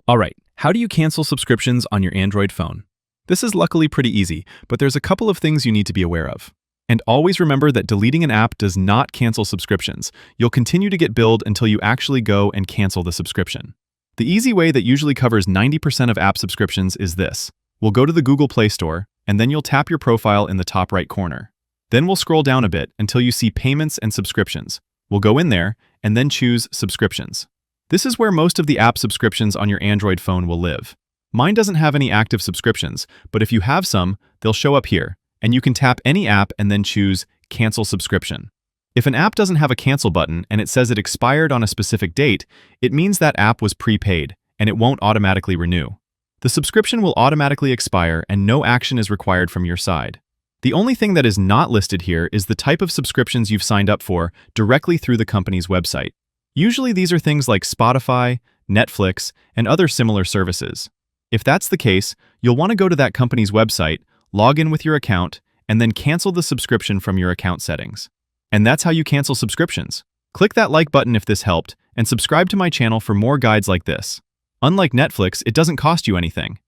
Alright, how do you cancel subscriptions on your Android phone? This is luckily pretty easy, but there's a couple of things you need to be aware of. And always remember that deleting an app does not cancel subscriptions. You'll continue to get billed until you actually go and cancel the subscription. The easy way that usually covers 90% of app subscriptions is this. We'll go to the Google Play Store, and then you'll tap your profile in the top right corner. Then we'll scroll down a bit until you see Payments and Subscriptions. We'll go in there, and then choose Subscriptions. This is where most of the app subscriptions on your Android phone will live. Mine doesn't have any active subscriptions, but if you have some, they'll show up here, and you can tap any app and then choose Cancel Subscription. If an app doesn't have a cancel button and it says it expired on a specific date, it means that app was prepaid, and it won't automatically renew. The subscription will automatically expire and no action is required from your side. The only thing that is not listed here is the type of subscriptions you've signed up for directly through the company's website. Usually these are things like Spotify, Netflix, and other similar services. If that's the case, you'll want to go to that company's website, log in with your account, and then cancel the subscription from your account settings. And that's how you cancel subscriptions. Click that like button if this helped, and subscribe to my channel for more guides like this. Unlike Netflix, it doesn't cost you anything.